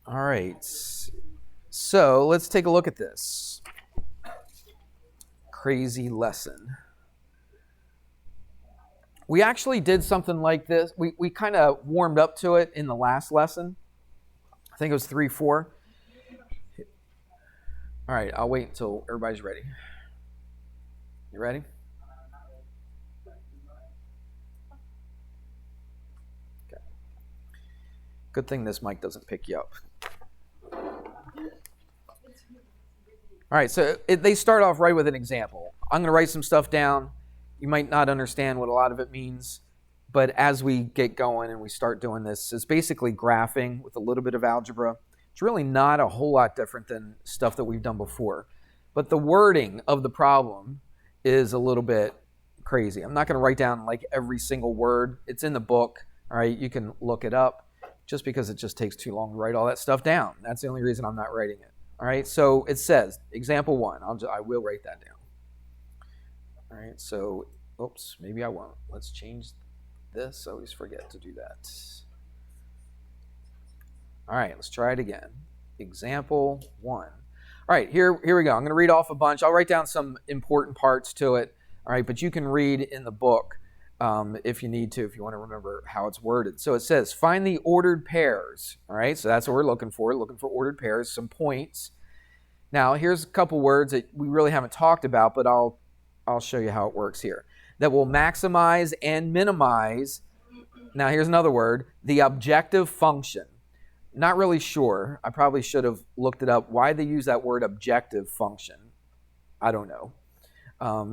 All right. So let's take a look at this crazy lesson. We actually did something like this. We kind of warmed up to it in the last lesson. I think it was 3-4. All right, I'll wait until everybody's ready. You ready? Okay. Good thing this mic doesn't pick you up. All right, so they start off right with an example. I'm going to write some stuff down. You might not understand what a lot of it means, but as we get going and we start doing this, it's basically graphing with a little bit of algebra. It's really not a whole lot different than stuff that we've done before. But the wording of the problem is a little bit crazy. I'm not going to write down like every single word. It's in the book, all right? You can look it up just because it just takes too long to write all that stuff down. That's the only reason I'm not writing it. All right, so it says, example 1. I will write that down. All right, so, oops, maybe I won't. Let's change this. I always forget to do that. All right, let's try it again. Example 1. All right, here we go. I'm going to read off a bunch. I'll write down some important parts to it. All right, but you can read in the book if you need to, if you want to remember how it's worded. So it says, find the ordered pairs. All right, so that's what we're looking for ordered pairs, some points. Now, here's a couple words that we really haven't talked about, but I'll show you how it works here. That will maximize and minimize, now here's another word, the objective function. Not really sure. I probably should have looked it up. Why they use that word objective function, I don't know.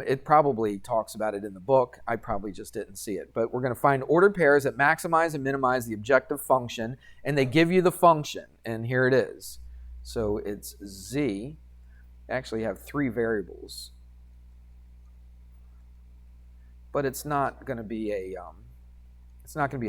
It probably talks about it in the book. I probably just didn't see it. But we're going to find ordered pairs that maximize and minimize the objective function, and they give you the function, and here it is. So it's z. Actually, you have 3 variables, but it's not going to be a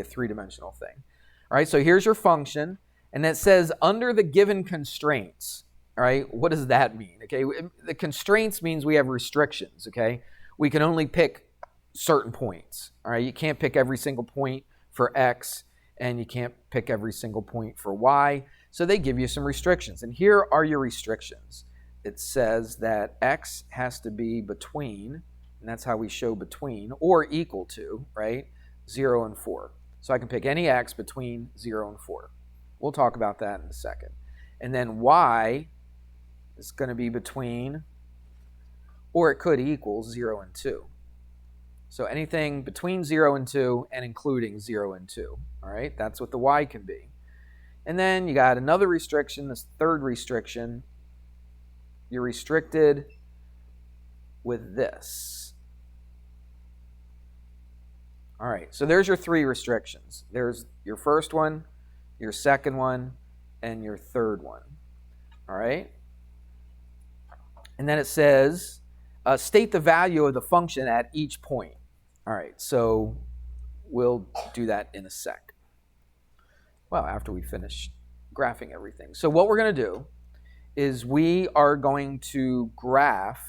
three-dimensional thing. All right. So here's your function, and it says under the given constraints. All right, what does that mean? Okay, the constraints means we have restrictions, okay? We can only pick certain points, all right? You can't pick every single point for x, and you can't pick every single point for y, so they give you some restrictions. And here are your restrictions. It says that x has to be between, and that's how we show between, or equal to, right, 0 and 4. So I can pick any x between 0 and 4. We'll talk about that in a second. And then y is going to be between, or it could equal 0 and 2. So anything between 0 and 2 and including 0 and 2. All right, that's what the y can be. And then you got another restriction, this third restriction. You're restricted with this. All right, so there's your 3 restrictions. There's your first one, your second one, and your third one. All right? And then it says, state the value of the function at each point. All right, so we'll do that in a sec. Well, after we finish graphing everything. So what we're going to do is we are going to graph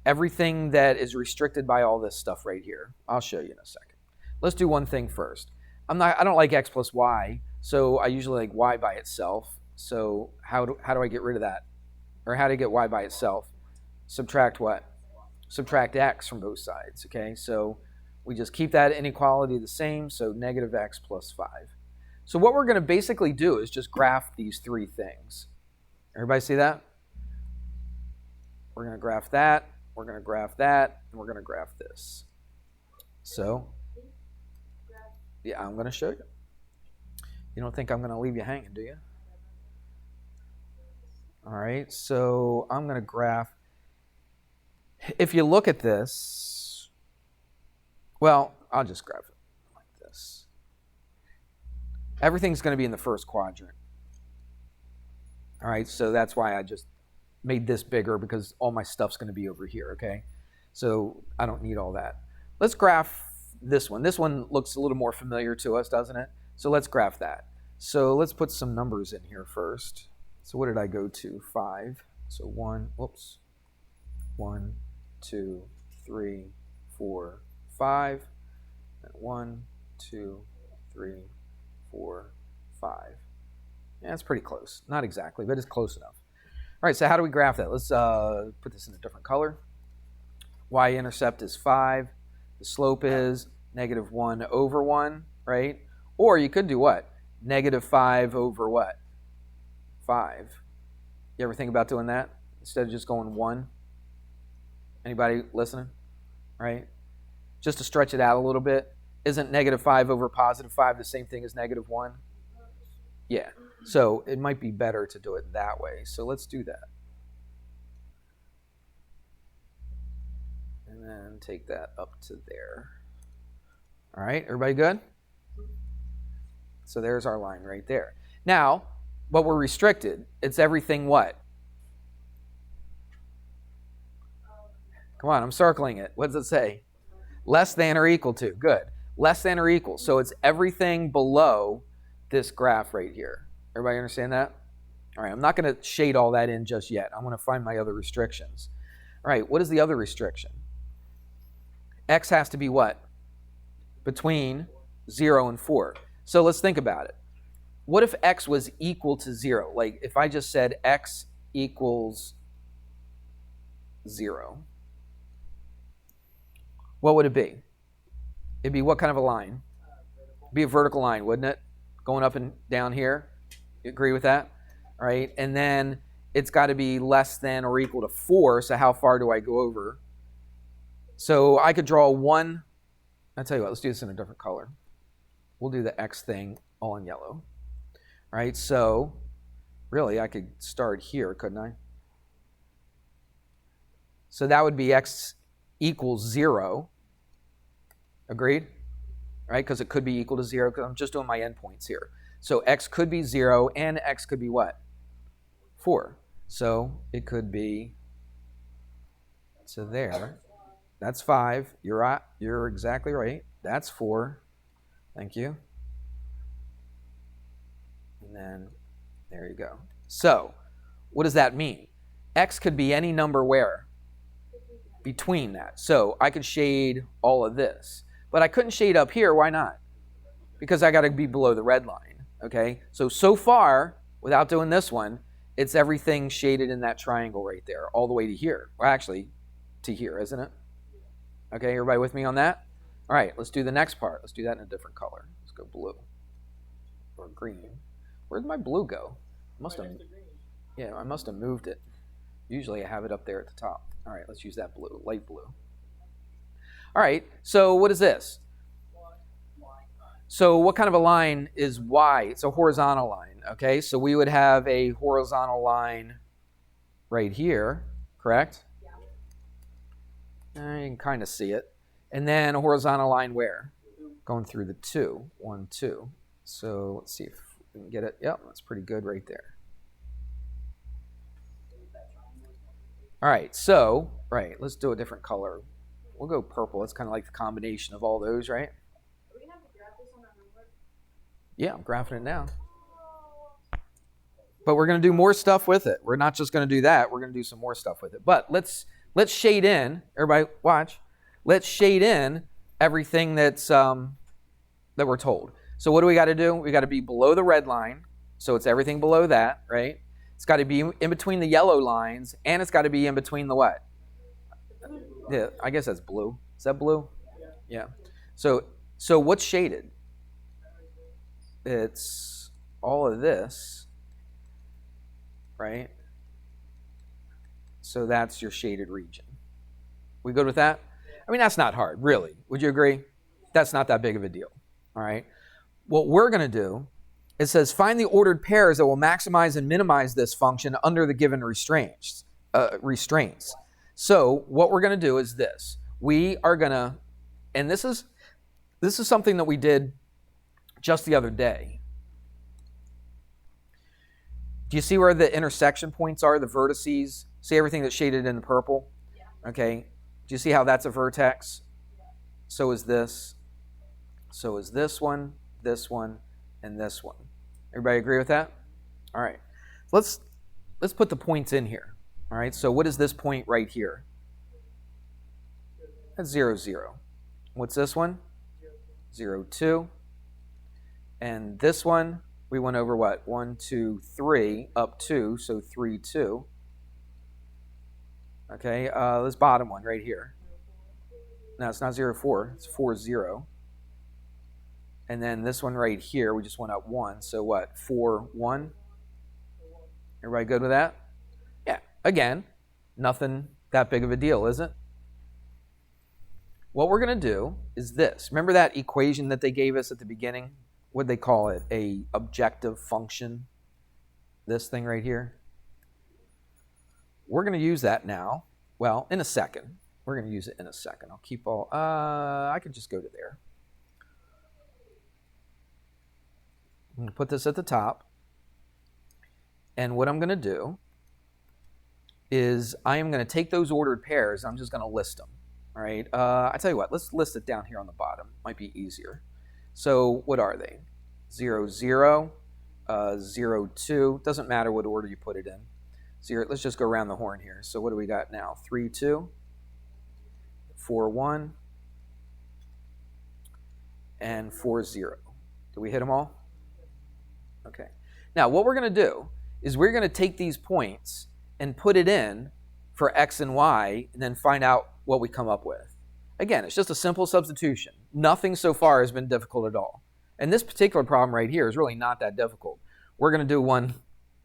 everything that is restricted by all this stuff right here. I'll show you in a second. Let's do one thing first. I don't like x plus y, so I usually like y by itself. So how do I get rid of that? Or how do you get y by itself? Subtract what? Subtract x from both sides, okay? So we just keep that inequality the same, so negative x plus 5. So what we're going to basically do is just graph these 3 things. Everybody see that? We're going to graph that, we're going to graph that, and we're going to graph this. So, yeah, I'm going to show you. You don't think I'm going to leave you hanging, do you? All right, so I'm going to graph. If you look at this, well, I'll just graph it like this. Everything's going to be in the first quadrant. All right, so that's why I just made this bigger, because all my stuff's going to be over here, okay? So I don't need all that. Let's graph this one. This one looks a little more familiar to us, doesn't it? So let's graph that. So let's put some numbers in here first. So what did I go to? 5. So 1, 2, 3, 4, 5. And 1, 2, 3, 4, 5. Yeah, that's pretty close. Not exactly, but it's close enough. All right, so how do we graph that? Let's put this in a different color. Y-intercept is 5. The slope is -1 over 1, right? Or you could do what? -5 over what? 5. You ever think about doing that instead of just going 1? Anybody listening? Right? Just to stretch it out a little bit. Isn't -5 over +5 the same thing as -1? Yeah. So it might be better to do it that way. So let's do that. And then take that up to there. All right, everybody good? So there's our line right there. Now, what we're restricted, it's everything what? Come on, I'm circling it. What does it say? Less than or equal to. Good. Less than or equal. So it's everything below this graph right here. Everybody understand that? All right, I'm not going to shade all that in just yet. I'm going to find my other restrictions. All right, what is the other restriction? X has to be what? Between 0 and 4. So let's think about it. What if X was equal to 0? Like if I just said X equals 0. What would it be? It'd be what kind of a line? It'd be a vertical line, wouldn't it? Going up and down here. You agree with that? All right. And then it's got to be less than or equal to 4. So how far do I go over? So I could draw one. I'll tell you what, let's do this in a different color. We'll do the X thing all in yellow. All right. So really, I could start here, couldn't I? So that would be X equals 0. Agreed? Right? Because it could be equal to 0 because I'm just doing my endpoints here. So X could be 0 and X could be what? 4. So it could be to there. That's 5. You're right. You're exactly right. That's 4. Thank you. And then there you go. So what does that mean? X could be any number where? Between that. So I could shade all of this. But I couldn't shade up here. Why not? Because I got to be below the red line. Okay? So far, without doing this one, it's everything shaded in that triangle right there, all the way to here. Well, actually, to here, isn't it? Okay, everybody with me on that? All right, let's do the next part. Let's do that in a different color. Let's go blue or green. Where'd my blue go? I must have moved it. Usually I have it up there at the top. All right, let's use that blue, light blue. All right, so what is this? So what kind of a line is Y? It's a horizontal line, okay? So we would have a horizontal line right here, correct? Yeah. You can kind of see it. And then a horizontal line where? Going through the 2. 1, 2. So let's see if we can get it. Yep, that's pretty good right there. All right, so, let's do a different color. We'll go purple. It's kind of like the combination of all those, right? Are we going to have to graph this on our homework? Yeah, I'm graphing it now. But we're going to do more stuff with it. We're not just going to do that. We're going to do some more stuff with it. But let's shade in. Everybody, watch. Let's shade in everything that's that we're told. So what do we got to do? We got to be below the red line. So it's everything below that, right? It's got to be in between the yellow lines, and it's got to be in between the what? Yeah, I guess that's blue. Is that blue? Yeah. So what's shaded? It's all of this, right? So that's your shaded region. We good with that? I mean, that's not hard, really. Would you agree? That's not that big of a deal, all right? What we're going to do, it says find the ordered pairs that will maximize and minimize this function under the given restraints. So what we're going to do is this. We are going to, and this is something that we did just the other day. Do you see where the intersection points are, the vertices? See everything that's shaded in the purple? Yeah. Okay. Do you see how that's a vertex? Yeah. So is this. So is this one, and this one. Everybody agree with that? All right. Let's put the points in here. All right. So what is this point right here? That's 0, 0. What's this one? 0, 2. And this one, we went over what? 1, 2, 3, up 2, so 3, 2. Okay, this bottom one right here. No, it's not 0, 4. It's 4, 0. And then this one right here, we just went up 1. So what? 4, 1. Everybody good with that? Yeah. Again, nothing that big of a deal, is it? What we're going to do is this. Remember that equation that they gave us at the beginning? What did they call it? A objective function. This thing right here. We're going to use that now. Well, in a second. We're going to use it in a second. I'll keep all... I could just go to there. I'm going to put this at the top. And what I'm going to do is I am going to take those ordered pairs. I'm just going to list them. All right. I tell you what. Let's list it down here on the bottom. Might be easier. So what are they? 0, 0, 0, 2. Doesn't matter what order you put it in. 0. Let's just go around the horn here. So what do we got now? 3, 2, 4, 1, and 4, 0. Do we hit them all? Okay. Now what we're going to do is we're going to take these points and put it in for x and y and then find out what we come up with. Again, it's just a simple substitution. Nothing so far has been difficult at all. And this particular problem right here is really not that difficult. We're going to do one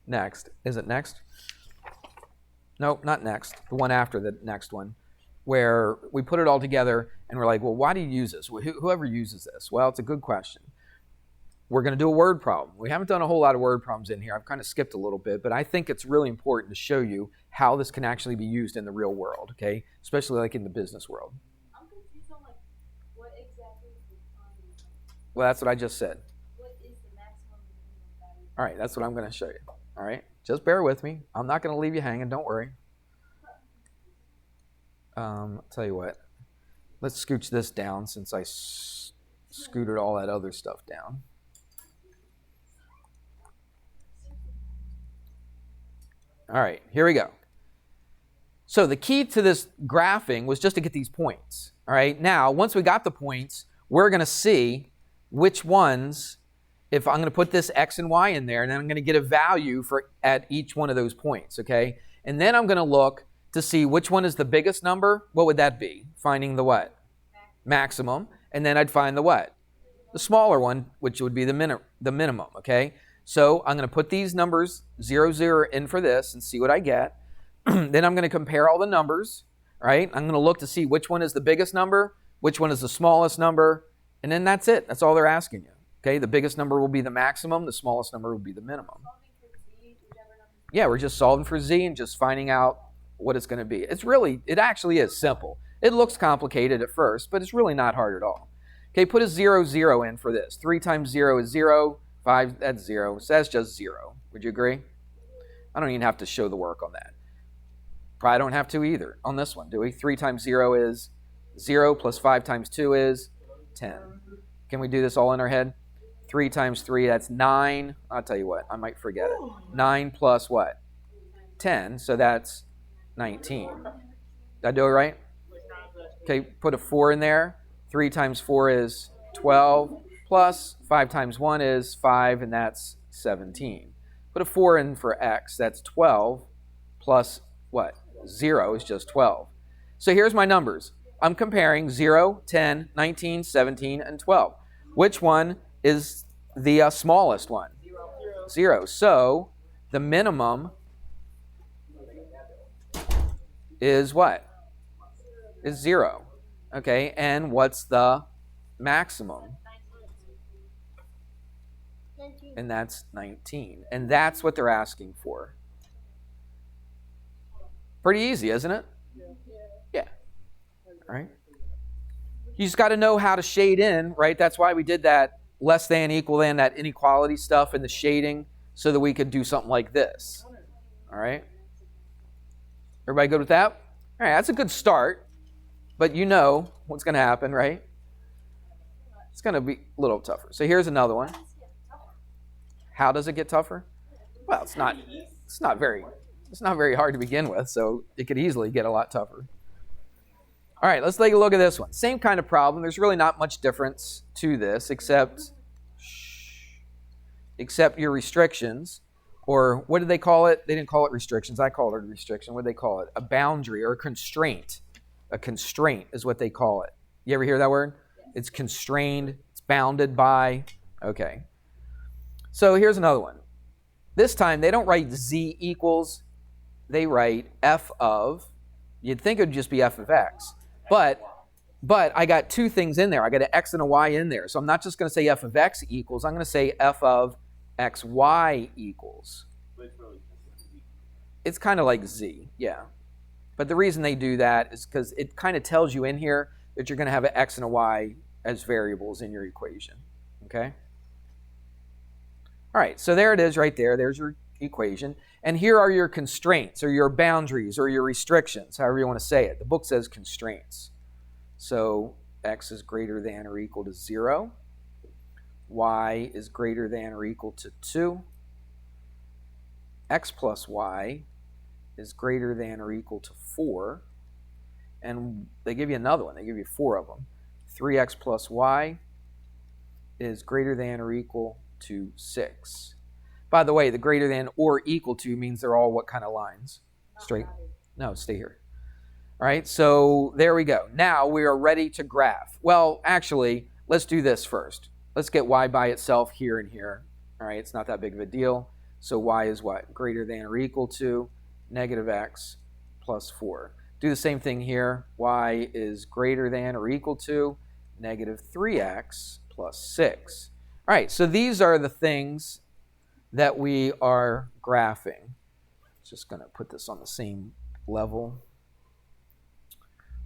next. Is it next? Nope, not next. The one after the next one, where we put it all together and we're like, well, why do you use this? Whoever uses this? Well, it's a good question. We're going to do a word problem. We haven't done a whole lot of word problems in here. I've kind of skipped a little bit, but I think it's really important to show you how this can actually be used in the real world, okay? Especially like in the business world. I'm confused on like what exactly is the quantity. Well, that's what I just said. What is the maximum and minimum value? All right, that's what I'm going to show you. All right, just bear with me. I'm not going to leave you hanging. Don't worry. I'll tell you what. Let's scooch this down since I scooted all that other stuff down. All right, here we go. So the key to this graphing was just to get these points. All right, now once we got the points, we're going to see which ones, if I'm going to put this x and y in there, and then I'm going to get a value for at each one of those points, okay? And then I'm going to look to see which one is the biggest number. What would that be? Finding the what? Maximum. And then I'd find the what? The smaller one, which would be the minimum, okay? So I'm going to put these numbers 0, 0 in for this and see what I get. Then I'm going to compare all the numbers, right? I'm going to look to see which one is the biggest number, which one is the smallest number, and then that's it. That's all they're asking you. Okay, the biggest number will be the maximum, the smallest number will be the minimum. Yeah, we're just solving for z and just finding out what it's going to be. It actually is simple. It looks complicated at first, but it's really not hard at all. Okay, put a 0, 0 in for this. 3 times 0 is 0. 5, that's 0. So that's just 0. Would you agree? I don't even have to show the work on that. Probably don't have to either on this one, do we? 3 times 0 is 0 plus 5 times 2 is 10. Can we do this all in our head? 3 times 3, that's 9. I'll tell you what, I might forget it. 9 plus what? 10, so that's 19. Did I do it right? Okay, put a 4 in there. 3 times 4 is 12, plus 5 times 1 is 5, and that's 17. Put a 4 in for x, that's 12, plus what? 0 is just 12. So here's my numbers. I'm comparing 0, 10, 19, 17, and 12. Which one is the smallest one? 0. So the minimum is what? Is 0. Okay, and what's the maximum? And that's 19. And that's what they're asking for. Pretty easy, isn't it? Yeah. All right. You just got to know how to shade in, right? That's why we did that less than, equal than, that inequality stuff in the shading, so that we could do something like this. All right? Everybody good with that? All right, that's a good start. But you know what's going to happen, right? It's going to be a little tougher. So here's another one. How does it get tougher? Well, it's not very hard to begin with, so it could easily get a lot tougher. All right, let's take a look at this one. Same kind of problem. There's really not much difference to this, except except your restrictions, or what did they call it? They didn't call it restrictions. I called it a restriction. What did they call it? A boundary or a constraint. A constraint is what they call it. You ever hear that word? It's constrained. It's bounded by. Okay. So here's another one. This time they don't write z equals. They write f of. You'd think it would just be f of x. But I got two things in there. I got an x and a y in there. So I'm not just going to say f of x equals. I'm going to say f of xy equals. It's kind of like z, yeah. But the reason they do that is because it kind of tells you in here that you're going to have an x and a y as variables in your equation, okay? All right, so there it is right there. There's your equation. And here are your constraints or your boundaries or your restrictions, however you want to say it. The book says constraints. So x is greater than or equal to 0. Y is greater than or equal to 2. X plus y is greater than or equal to 4. And they give you another one. They give you 4 of them. 3x plus y is greater than or equal to 6. By the way, the greater than or equal to means they're all what kind of lines? Straight? No, stay here. All right, so there we go. Now we are ready to graph. Well, actually, let's do this first. Let's get y by itself here and here. All right, it's not that big of a deal. So y is what? Greater than or equal to negative x plus 4. Do the same thing here. Y is greater than or equal to negative 3x plus 6. All right, so these are the things that we are graphing. Just going to put this on the same level.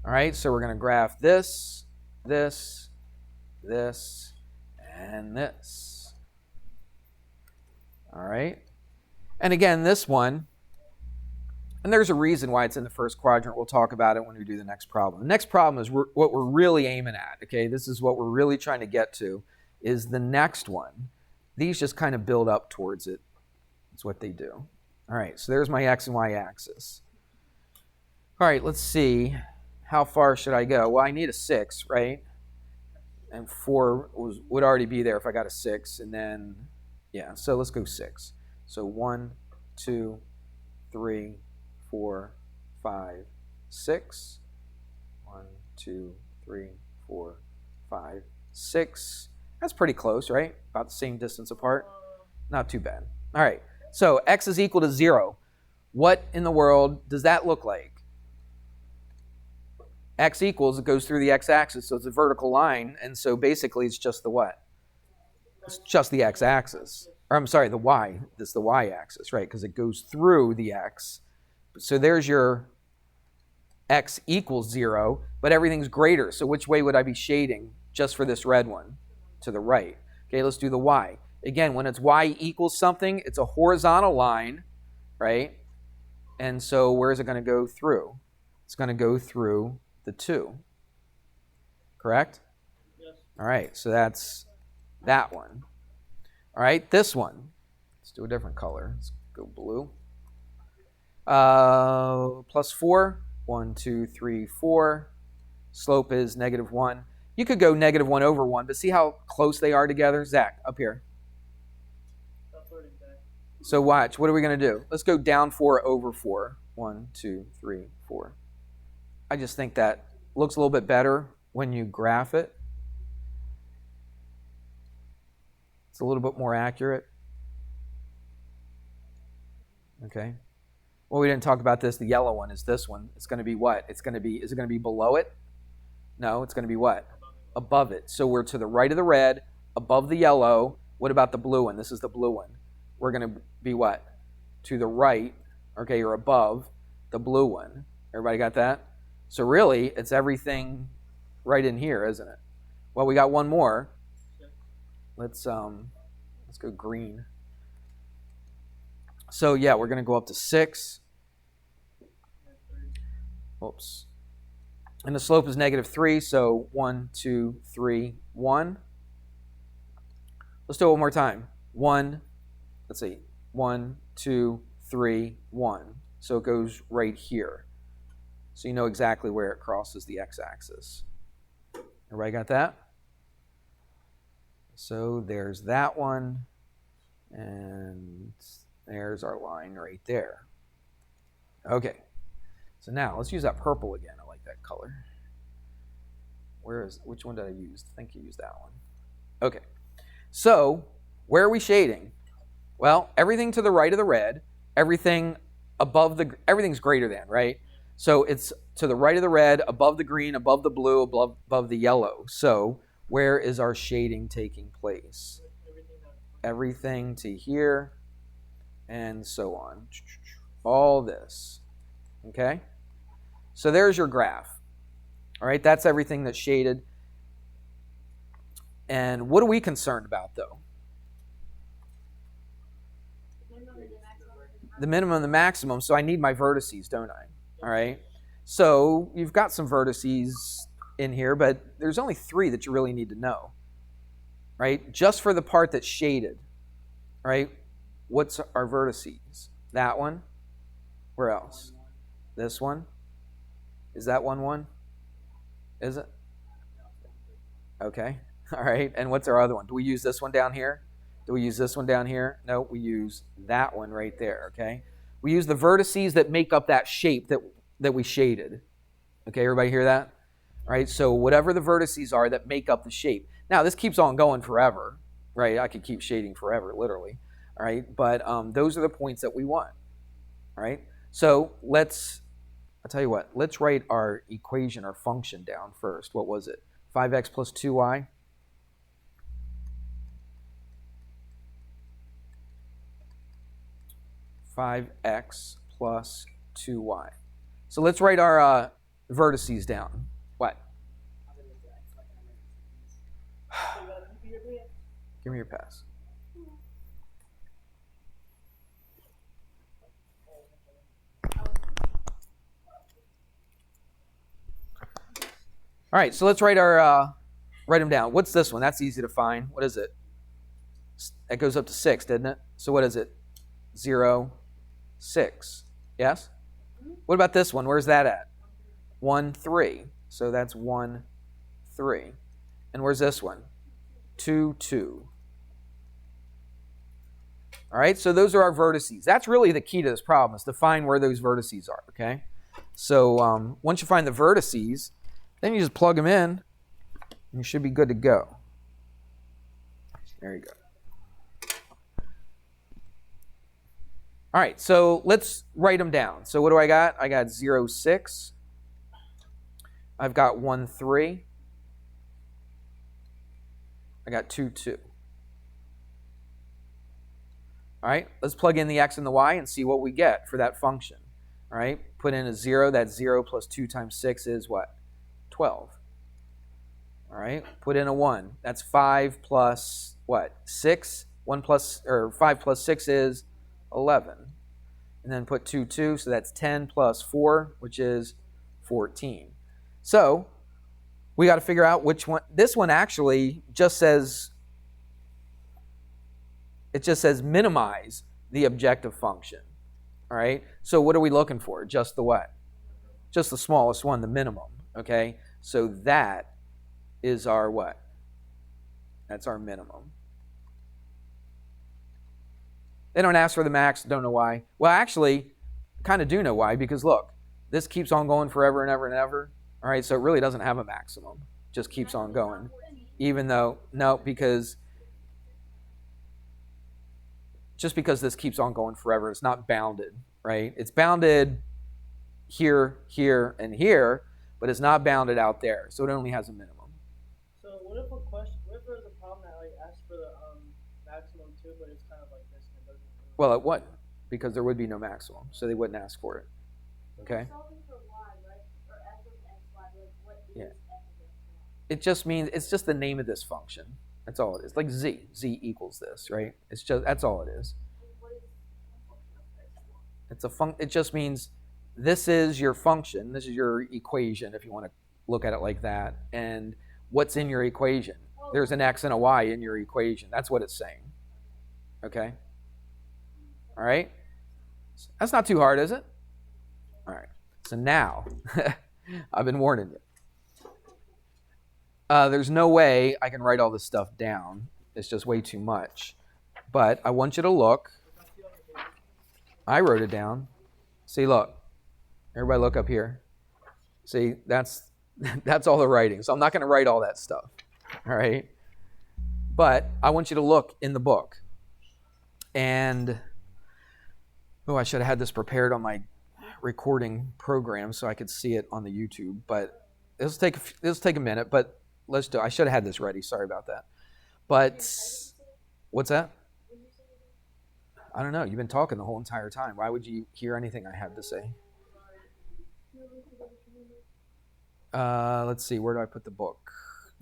All right, so we're going to graph this, this, this, and this. All right. And again, this one, and there's a reason why it's in the first quadrant. We'll talk about it when we do the next problem. The next problem is what we're really aiming at, okay? This is what we're really trying to get to, is the next one. These just kind of build up towards it. That's what they do. All right, so there's my x and y axis. All right, let's see. How far should I go? Well, I need a 6, right? And 4 would already be there if I got a 6. And then, yeah, so let's go 6. So 1, 2, 3, 4, 5, 6. 1, 2, 3, 4, 5, 6. That's pretty close, right? About the same distance apart. Not too bad. All right, so x is equal to 0. What in the world does that look like? X equals, it goes through the x-axis, so it's a vertical line, and so basically it's just the what? It's just the x-axis. Or I'm sorry, the y. This is the y-axis, right? Because it goes through the x. So there's your x equals 0, but everything's greater. So which way would I be shading just for this red one? To the right. Okay, let's do the y. Again, when it's y equals something, it's a horizontal line, right? And so where is it going to go through? It's going to go through the 2. Correct? Yes. All right, so that's that one. All right, this one. Let's do a different color. Let's go blue. Plus 4. 1, 2, 3, 4. Slope is negative 1. You could go negative 1 over 1, but see how close they are together? Zach, up here. So watch. What are we going to do? Let's go down 4 over 4. 1, 2, 3, 4. I just think that looks a little bit better when you graph it. It's a little bit more accurate. Okay. Well, we didn't talk about this. The yellow one is this one. It's going to be what? Is it going to be below it? No, it's going to be what? Above it. So we're to the right of the red, above the yellow. What about the blue one? This is the blue one. We're going to be what? To the right, okay, or above the blue one. Everybody got that? So really, it's everything right in here, isn't it? Well, we got one more. Let's go green. So yeah, we're going to go up to 6. Oops. And the slope is negative 3, so 1, 2, 3, 1. Let's do it one more time. 1, let's see, 1, 2, 3, 1. So it goes right here. So you know exactly where it crosses the x-axis. Everybody got that? So there's that one. And there's our line right there. Okay. So now let's use that purple again. I like that color. Which one did I use? I think you used that one. Okay. So where are we shading? Well, everything to the right of the red, everything's greater than, right? So it's to the right of the red, above the green, above the blue, above the yellow. So where is our shading taking place? Everything to here and so on. All this. Okay? So there's your graph. All right, that's everything that's shaded. And what are we concerned about, though? The minimum and the maximum. So I need my vertices, don't I? All right. So you've got some vertices in here, but there's only 3 that you really need to know. Right? Just for the part that's shaded. Right? What's our vertices? That one. Where else? This one. Is that 1, 1? Is it? Okay. All right. And what's our other one? Do we use this one down here? Do we use this one down here? No, we use that one right there, okay? We use the vertices that make up that shape that we shaded. Okay, everybody hear that? All right, so whatever the vertices are that make up the shape. Now, this keeps on going forever, right? I could keep shading forever, literally, all right? But those are the points that we want, all right? So I'll tell you what, let's write our equation, our function down first. What was it? 5x plus 2y? (5x plus 2y). So let's write our vertices down. What? Give me your pass. All right, so let's write them down. What's this one? That's easy to find. What is it? That goes up to 6, didn't it? So what is it? 0, 6. Yes? What about this one? Where's that at? 1, 3. So that's 1, 3. And where's this one? 2, 2. All right, so those are our vertices. That's really the key to this problem, is to find where those vertices are, okay? So once you find the vertices, then you just plug them in, and you should be good to go. There you go. All right, so let's write them down. So what do I got? I got 0, 6. I've got 1, 3. I got 2, 2. All right, let's plug in the x and the y and see what we get for that function. All right, put in a 0. That's 0 plus 2 times 6 is what? 12. All right, put in a 1. That's 5 plus what? 6. 5 plus 6 is 11. And then put 2, 2, so that's 10 plus 4, which is 14. So we got to figure out which one. This one actually just says, minimize the objective function. All right, so what are we looking for? Just the what? Just the smallest one, the minimum. Okay, so that is our what? That's our minimum. They don't ask for the max, don't know why. Well, actually, kind of do know why, because look, this keeps on going forever and ever and ever. All right, so it really doesn't have a maximum. It just keeps on going. Even though, no, because just because this keeps on going forever, it's not bounded, right? It's bounded here, here, and here, but it's not bounded out there, so it only has a minimum. So what if there's a problem that like asks for the maximum too, but it's kind of like this and it doesn't really... Well, it wouldn't, because there would be no maximum, so they wouldn't ask for it. Okay? Solving for y, right? Or f of x, y, like what is Yeah. f of x, y? It just means, it's just the name of this function. That's all it is. Like z. Z equals this, right? It's just, that's all it is. What is a function of x, y? It's it just means this is your function, this is your equation, if you want to look at it like that, and what's in your equation? There's an x and a y in your equation. That's what it's saying. Okay? All right? That's not too hard, is it? All right. So now, I've been warning you. There's no way I can write all this stuff down. It's just way too much. But I want you to look. I wrote it down. See, look. Everybody look up here. See, that's all the writing. So I'm not going to write all that stuff. All right? But I want you to look in the book. And, I should have had this prepared on my recording program so I could see it on the YouTube. But this will take a minute, but let's do it. I should have had this ready. Sorry about that. But, what's that? I don't know. You've been talking the whole entire time. Why would you hear anything I have to say? Let's see. Where do I put the book?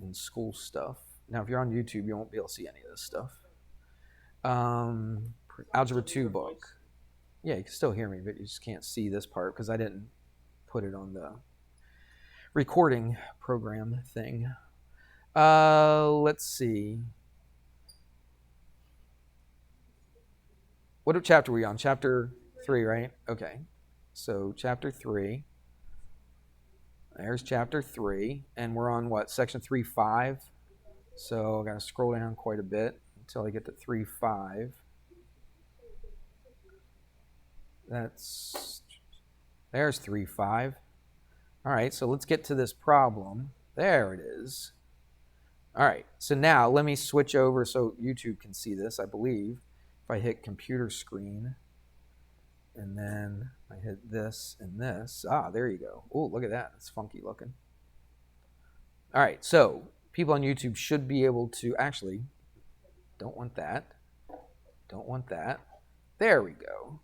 In school stuff. Now, if you're on YouTube, you won't be able to see any of this stuff. Algebra 2 book. Yeah, you can still hear me, but you just can't see this part because I didn't put it on the recording program thing. Let's see. What chapter are we on? Chapter 3, right? Okay. So, chapter 3. There's chapter 3. And we're on what? Section 3.5. So, I've got to scroll down quite a bit until I get to 3.5. There's 3.5. All right, so let's get to this problem. There it is. All right, so now let me switch over so YouTube can see this, I believe. If I hit computer screen, and then I hit this and this. There you go. Oh, look at that. It's funky looking. All right, so people on YouTube should be able to, actually, don't want that. Don't want that. There we go.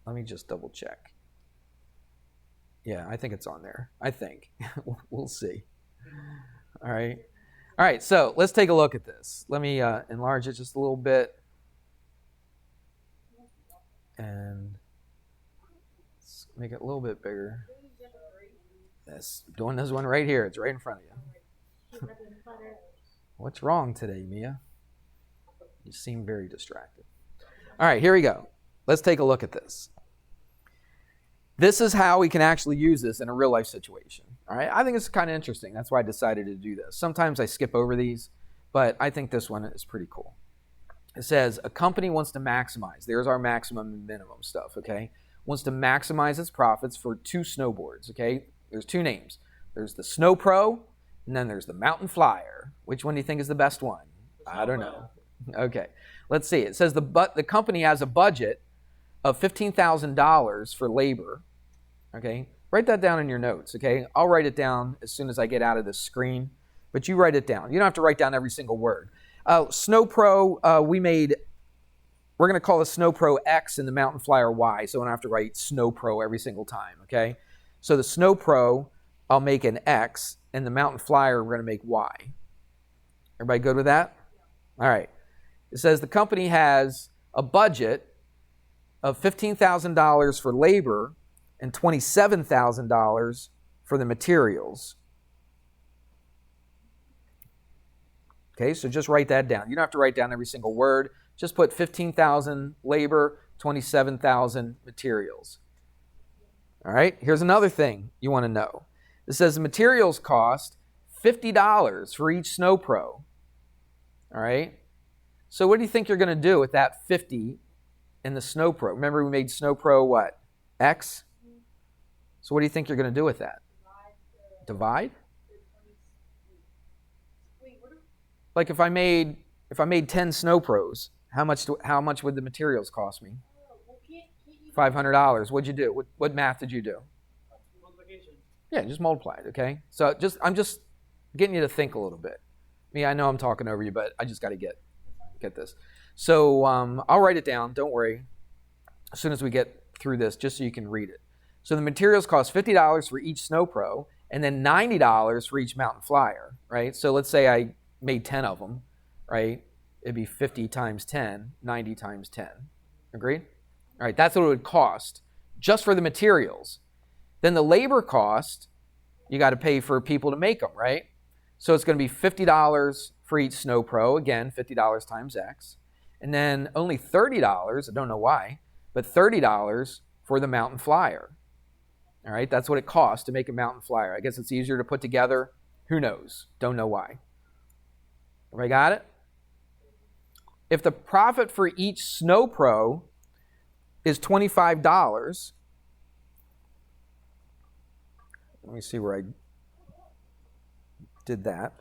Let me just double check. Yeah, I think it's on there. I think. We'll see. All right. All right, so let's take a look at this. Let me enlarge it just a little bit. And let's make it a little bit bigger. That's doing this one right here. It's right in front of you. What's wrong today, Mia? You seem very distracted. All right, here we go. Let's take a look at this. This is how we can actually use this in a real life situation. All right, I think it's kind of interesting. That's why I decided to do this. Sometimes I skip over these, but I think this one is pretty cool. It says a company wants to maximize. There's our maximum and minimum stuff, okay? Wants to maximize its profits for 2 snowboards, okay? There's 2 names. There's the Snow Pro, and then there's the Mountain Flyer. Which one do you think is the best one? I don't know. Okay, let's see. It says the company has a budget of $15,000 for labor, okay? Write that down in your notes, okay? I'll write it down as soon as I get out of this screen, but you write it down. You don't have to write down every single word. Snow Pro, we're going to call the Snow Pro X and the Mountain Flyer Y, so I don't have to write Snow Pro every single time, okay? So the Snow Pro, I'll make an X, and the Mountain Flyer, we're going to make Y. Everybody good with that? All right. It says the company has a budget of $15,000 for labor and $27,000 for the materials. Okay, so just write that down. You don't have to write down every single word. Just put 15,000 labor, 27,000 materials. All right, here's another thing you want to know. It says the materials cost $50 for each Snow Pro. All right, so what do you think you're going to do with that 50 in the Snow Pro? Remember we made Snow Pro what? X? So what do you think you're going to do with that? Divide? Like if I made 10 Snow Pros, how much would the materials cost me? $500. What'd you do? What math did you do? Multiplication. Yeah, just multiply it, okay? So I'm just getting you to think a little bit. I know I'm talking over you, but I just got to get this. So I'll write it down. Don't worry. As soon as we get through this, just so you can read it. So the materials cost $50 for each Snow Pro, and then $90 for each Mountain Flyer, right? So let's say I made 10 of them, right? It'd be 50 times 10, 90 times 10. Agreed? All right, that's what it would cost just for the materials. Then the labor cost, you got to pay for people to make them, right? So it's going to be $50 for each Snow Pro. Again, $50 times X. And then only $30, I don't know why, but $30 for the Mountain Flyer. All right, that's what it costs to make a Mountain Flyer. I guess it's easier to put together. Who knows? Don't know why. Everybody got it? if the profit for each SnowPro is $25, let me see where I did that.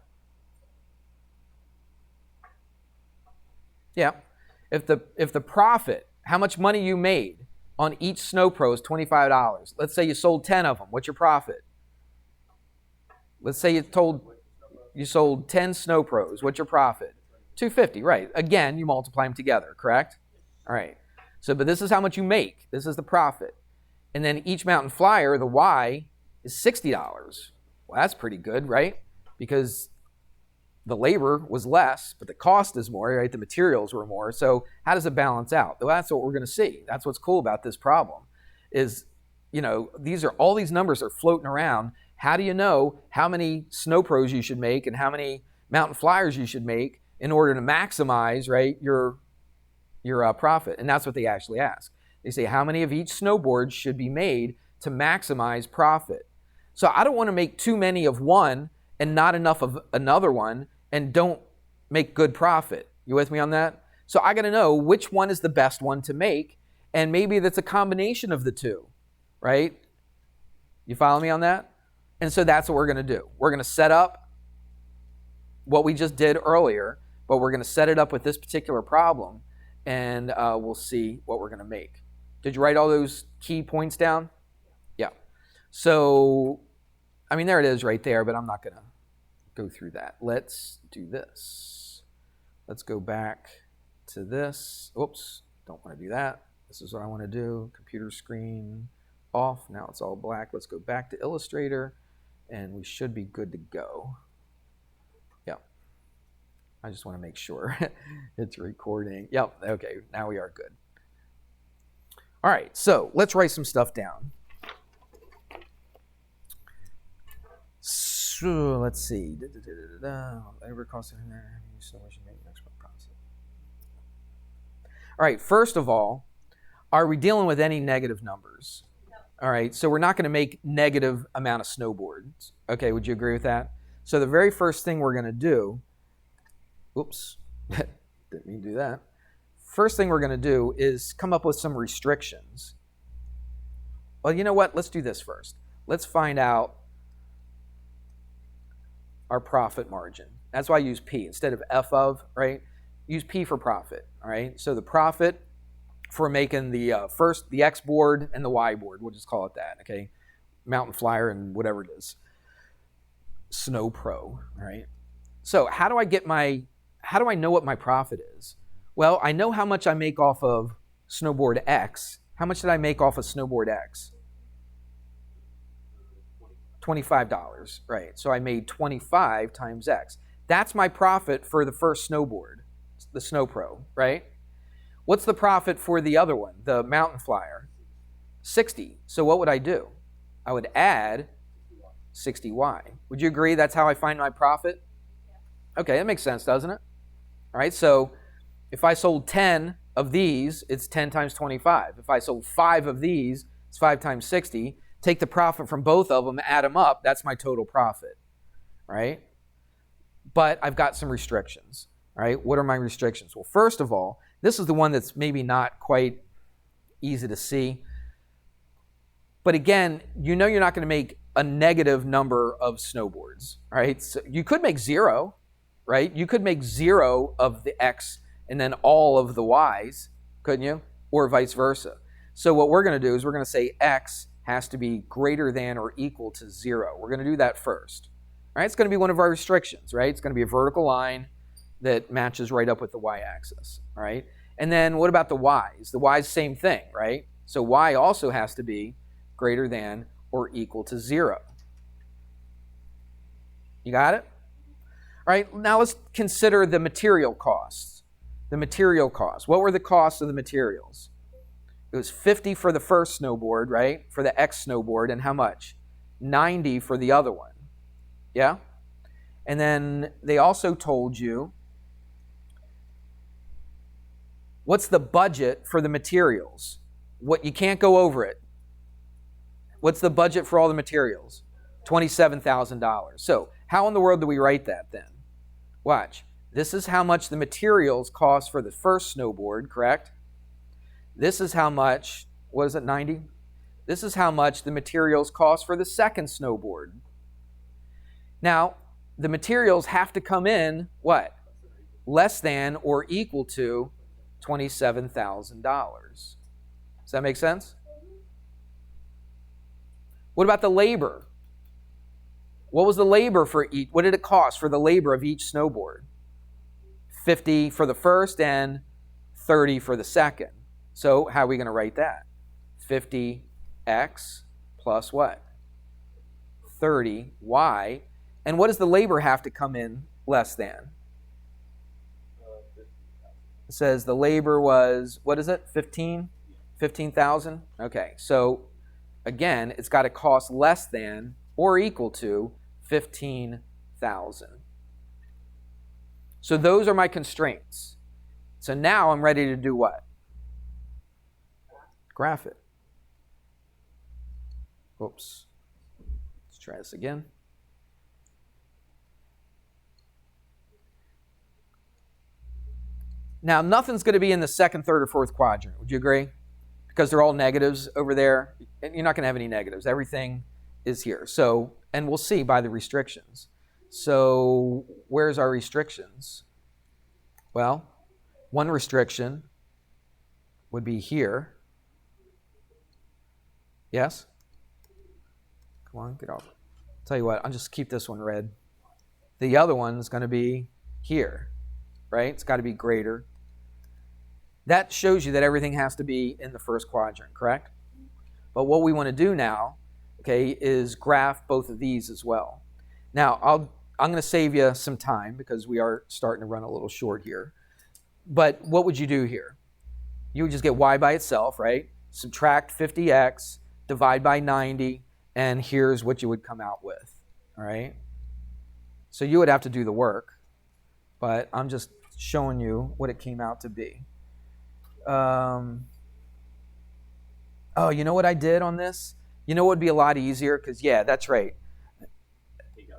Yeah. If the profit, how much money you made on each SnowPro is $25. Let's say you sold 10 of them. What's your profit? Let's say you sold 10 SnowPros. What's your profit? $250, right. Again, you multiply them together, correct? All right. So, but this is how much you make. This is the profit. And then each Mountain Flyer, the Y, is $60. Well, that's pretty good, right? Because the labor was less, but the cost is more, right? The materials were more. So how does it balance out? Well, that's what we're going to see. That's what's cool about this problem is, all these numbers are floating around. How do you know how many SnowPros you should make and how many Mountain Flyers you should make in order to maximize, right, your profit? And that's what they actually ask. They say how many of each snowboard should be made to maximize profit. So I don't want to make too many of one and not enough of another one and don't make good profit. You with me on that? So I got to know which one is the best one to make, and maybe that's a combination of the two, right? You follow me on that? And so that's what we're going to do. We're going to set up what we just did earlier, but we're going to set it up with this particular problem, and we'll see what we're going to make. Did you write all those key points down? Yeah. So, there it is right there, but I'm not going to go through that. Let's do this. Let's go back to this. Oops, don't want to do that. This is what I want to do. Computer screen off. Now it's all black. Let's go back to Illustrator, and we should be good to go. Yep. I just want to make sure it's recording. Yep, okay, now we are good. All right, so let's write some stuff down. So let's see. Labor cost in there. So much make next process. All right, first of all, are we dealing with any negative numbers? No. All right, so we're not going to make negative amount of snowboards. Okay, would you agree with that? So the very first thing we're going to do, oops, didn't mean to do that. First thing we're going to do is come up with some restrictions. Well, you know what? Let's do this first. Let's find out our profit margin. That's why I use P instead of F of, right? Use P for profit, all right? So the profit for making the X board and the Y board, we'll just call it that, okay? Mountain Flyer and whatever it is. SnowPro, all right? So how do I know what my profit is? Well, I know how much I make off of snowboard X. How much did I make off of snowboard X? $25, right? So I made 25 times X. That's my profit for the first snowboard, the SnowPro, right? What's the profit for the other one, the Mountain Flyer? 60. So what would I do? I would add 60Y. Would you agree that's how I find my profit? Okay, that makes sense, doesn't it? All right, so if I sold 10 of these, it's 10 times 25. If I sold 5 of these, it's 5 times 60. Take the profit from both of them, add them up, that's my total profit, right? But I've got some restrictions, all right? What are my restrictions? Well, first of all, this is the one that's maybe not quite easy to see. But again, you know you're not going to make a negative number of snowboards, right? So you could make 0, right? You could make 0 of the X and then all of the Y's, couldn't you? Or vice versa. So what we're going to do is we're going to say X has to be greater than or equal to 0. We're going to do that first. All right? It's going to be one of our restrictions, right? It's going to be a vertical line that matches right up with the y-axis, all right? And then what about the y's? The y's, same thing, right? So y also has to be greater than or equal to 0. You got it? All right, now let's consider the material costs. The material costs. What were the costs of the materials? It was 50 for the first snowboard, right? For the X snowboard, and how much? 90 for the other one. Yeah? And then they also told you, what's the budget for the materials? What, you can't go over it. What's the budget for all the materials? $27,000. So how in the world do we write that then? Watch. This is how much the materials cost for the first snowboard, correct? This is how much, what is it, 90? This is how much the materials cost for the second snowboard. Now, the materials have to come in, what? Less than or equal to $27,000. Does that make sense? What about the labor? What was the labor for each? What did it cost for the labor of each snowboard? 50 for the first and 30 for the second. So how are we going to write that? 50x plus what? 30y. And what does the labor have to come in less than? It says the labor was, what is it, 15,000? Okay, so again, it's got to cost less than or equal to 15,000. So those are my constraints. So now I'm ready to do what? Graph it. Oops. Let's try this again. Now, nothing's going to be in the second, third, or fourth quadrant. Would you agree? Because they're all negatives over there. And you're not going to have any negatives. Everything is here. So, and we'll see by the restrictions. So, where's our restrictions? Well, one restriction would be here. Yes? Come on, get off. Tell you what, I'll just keep this one red. The other one's going to be here, right? It's got to be greater. That shows you that everything has to be in the first quadrant, correct? But what we want to do now, okay, is graph both of these as well. Now, I'm going to save you some time because we are starting to run a little short here. But what would you do here? You would just get y by itself, right? Subtract 50x, divide by 90, and here's what you would come out with, all right? So you would have to do the work, but I'm just showing you what it came out to be. Oh, you know what I did on this? You know what would be a lot easier? Because, yeah, that's right.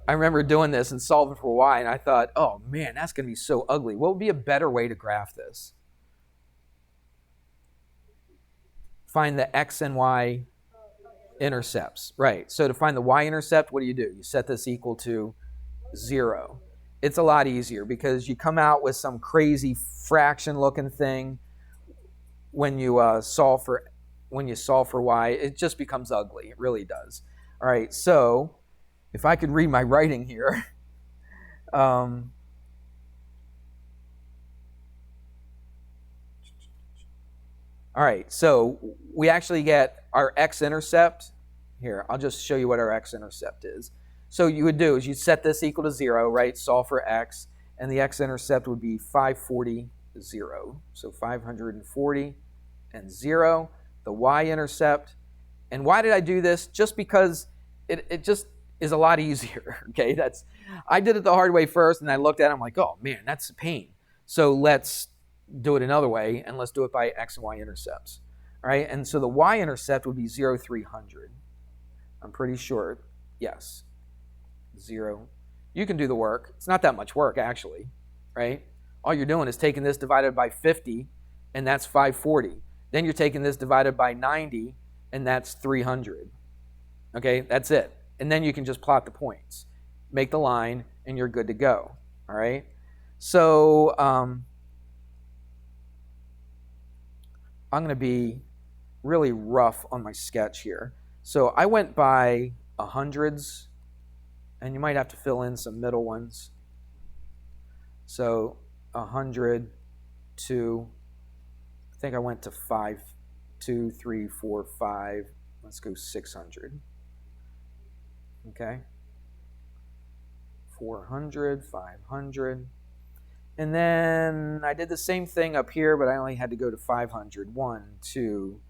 I remember doing this and solving for y, and I thought, oh, man, that's going to be so ugly. What would be a better way to graph this? Find the x and y intercepts. Right. So to find the y-intercept, what do? You set this equal to 0. It's a lot easier because you come out with some crazy fraction-looking thing when you solve for y. It just becomes ugly. It really does. All right. So if I could read my writing here. All right, so we actually get our x-intercept. Here, I'll just show you what our x-intercept is. So you would do is you'd set this equal to 0, right? Solve for x, and the x-intercept would be 540, 0. So 540 and 0. The y-intercept. And why did I do this? Just because it just is a lot easier, okay? I did it the hard way first, and I looked at it, I'm like, oh, man, that's a pain. So let's do it another way, and let's do it by x and y intercepts. All right, and so the y-intercept would be 0, 300. I'm pretty sure, yes, 0. You can do the work. It's not that much work, actually, right? All you're doing is taking this divided by 50, and that's 540. Then you're taking this divided by 90, and that's 300. Okay, that's it. And then you can just plot the points. Make the line, and you're good to go. All right? So I'm going to be really rough on my sketch here. So I went by hundreds, and you might have to fill in some middle ones. So 100, 2, I think I went to 5, 2, 3, 4, 5. Let's go 600. Okay. 400, 500. And then I did the same thing up here, but I only had to go to 500. 1, 2,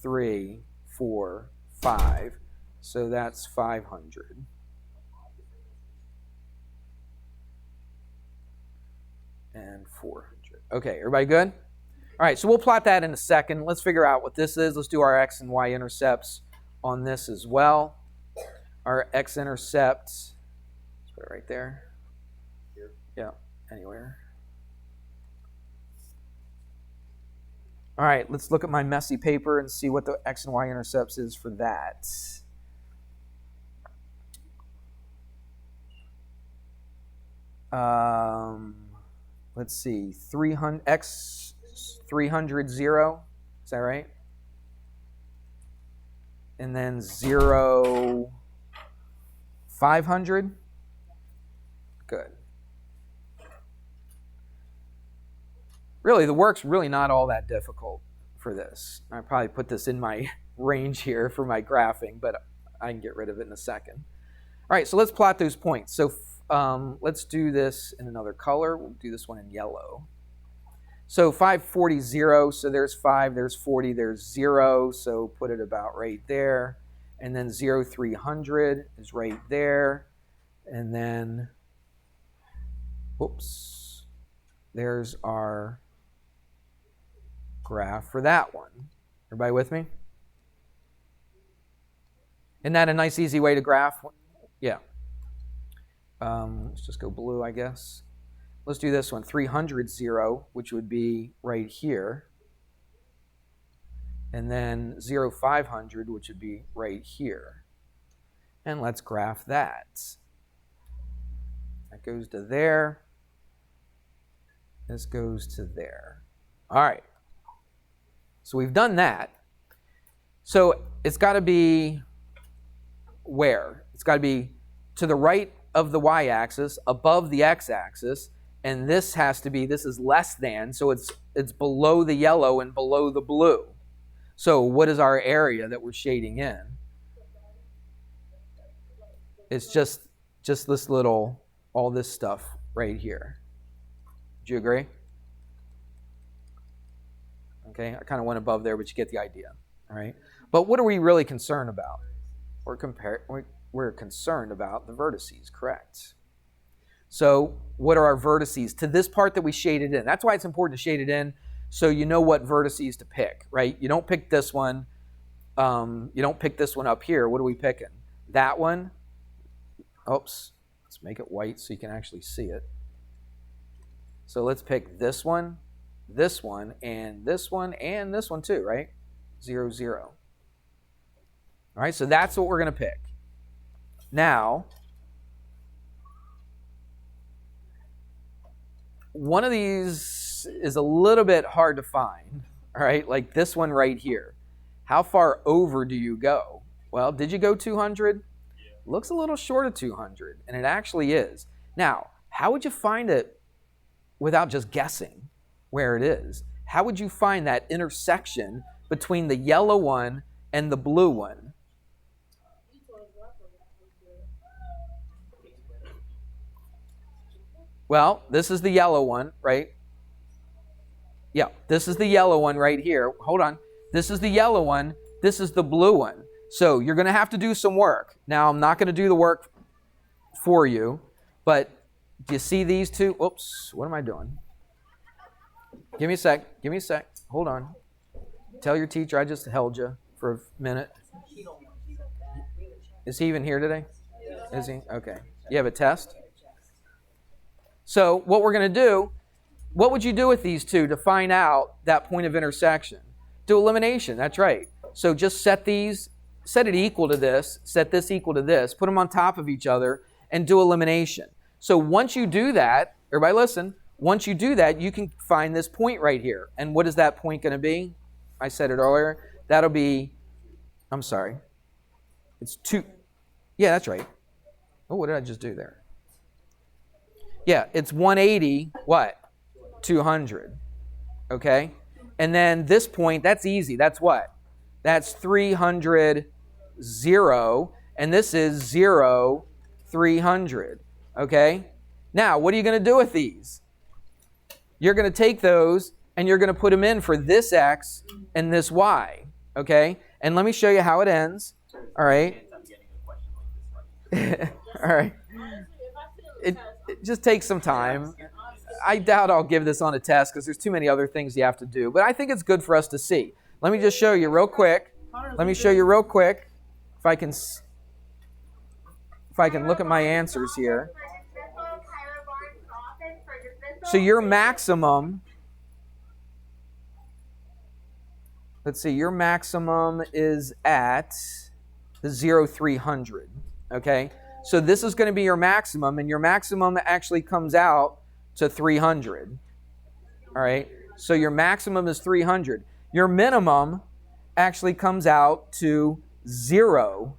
3, 4, 5. So that's 500. And 400. Okay, everybody good? All right, so we'll plot that in a second. Let's figure out what this is. Let's do our x and y intercepts on this as well. Our x-intercept, let's put it right there. Here? Yeah, anywhere. All right, let's look at my messy paper and see what the x and y intercepts is for that. Let's see, 300 x 300 0. Is that right? And then 0 500. Good. Really, the work's really not all that difficult for this. I probably put this in my range here for my graphing, but I can get rid of it in a second. All right, so let's plot those points. So let's do this in another color. We'll do this one in yellow. So 540, 0. So there's 5, there's 40, there's 0. So put it about right there. And then 0, 300 is right there. And then, whoops, there's our graph for that one. Everybody with me? Isn't that a nice, easy way to graph? Yeah. Let's just go blue, I guess. Let's do this one, 300, 0, which would be right here. And then 0, 500, which would be right here. And let's graph that. That goes to there. This goes to there. All right. So we've done that. So it's got to be where? It's got to be to the right of the y-axis, above the x-axis, and this has to be, this is less than, so it's below the yellow and below the blue. So what is our area that we're shading in? It's just this little, all this stuff right here. Do you agree? Okay, I kind of went above there, but you get the idea. All right. But what are we really concerned about? We're concerned about the vertices, correct? So what are our vertices to this part that we shaded in? That's why it's important to shade it in, so you know what vertices to pick, right? You don't pick this one. You don't pick this one up here. What are we picking? That one. Oops. Let's make it white so you can actually see it. So let's pick this one, and this one, and this one too, right? 0, 0. All right, so that's what we're going to pick. Now, one of these is a little bit hard to find, all right? Like this one right here. How far over do you go? Well, did you go 200? Yeah. Looks a little short of 200, and it actually is. Now, how would you find it without just guessing where it is? How would you find that intersection between the yellow one and the blue one? Well, this is the yellow one, right? Yeah, this is the yellow one right here. Hold on. This is the yellow one. This is the blue one. So you're going to have to do some work. Now, I'm not going to do the work for you, but do you see these two? Oops, what am I doing? Give me a sec. Give me a sec. Hold on. Tell your teacher I just held you for a minute. Is he even here today? Is he? Okay. You have a test? So what we're going to do, what would you do with these two to find out that point of intersection? Do elimination. That's right. So just set it equal to this, set this equal to this, put them on top of each other, and do elimination. So once you do that, everybody listen, once you do that, you can find this point right here. And what is that point going to be? I said it earlier. That'll be, I'm sorry. It's 2. Yeah, that's right. Oh, what did I just do there? Yeah, it's 180, what? 200. Okay? And then this point, that's easy. That's what? That's 300, 0. And this is 0, 300. Okay? Now, what are you going to do with these? You're going to take those and you're going to put them in for this x and this y. Okay? And let me show you how it ends. All right? All right. It just takes some time. I doubt I'll give this on a test because there's too many other things you have to do. But I think it's good for us to see. Let me just show you real quick. Let me show you real quick if I can look at my answers here. So your maximum let's see, your maximum is at the 0,300, okay? So this is going to be your maximum, and your maximum actually comes out to 300, all right? So your maximum is 300. Your minimum actually comes out to 0,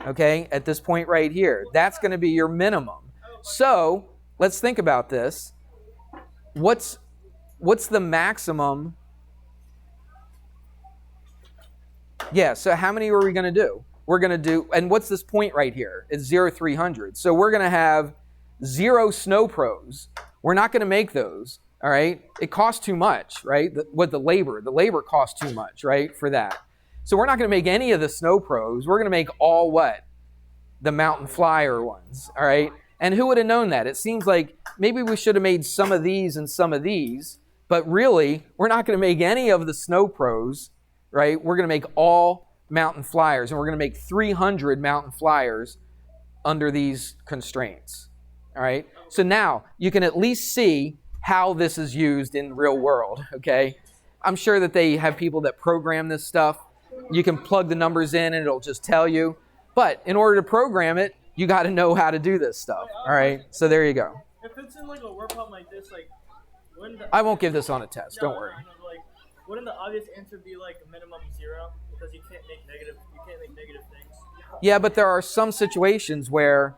okay, at this point right here. That's going to be your minimum. So let's think about this. What's the maximum? Yeah, so how many are we going to do? We're going to do, and what's this point right here? It's 0,300. So we're going to have 0 snow pros. We're not going to make those, all right? It costs too much, right? The labor costs too much, right, for that. So we're not going to make any of the snow pros. We're going to make all what? The mountain flyer ones, all right? And who would have known that? It seems like maybe we should have made some of these and some of these, but really, we're not going to make any of the snow pros, right? We're going to make all mountain flyers, and we're going to make 300 mountain flyers under these constraints, all right? So now you can at least see how this is used in real world, okay? I'm sure that they have people that program this stuff. You can plug the numbers in and it'll just tell you. But in order to program it, you got to know how to do this stuff, all right? So there you go. If it's in like a word problem like this, like, wouldn't I won't give this on a test, don't worry. Like, wouldn't the obvious answer be like a minimum 0? Because you can't make negative things. Yeah, but there are some situations where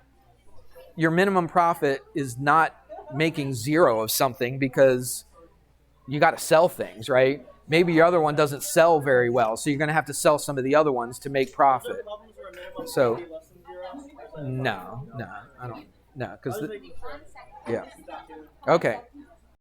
your minimum profit is not making 0 of something because you got to sell things, right? Maybe your other one doesn't sell very well, so you're going to have to sell some of the other ones to make profit. So, no, I don't, no, because, yeah. Okay.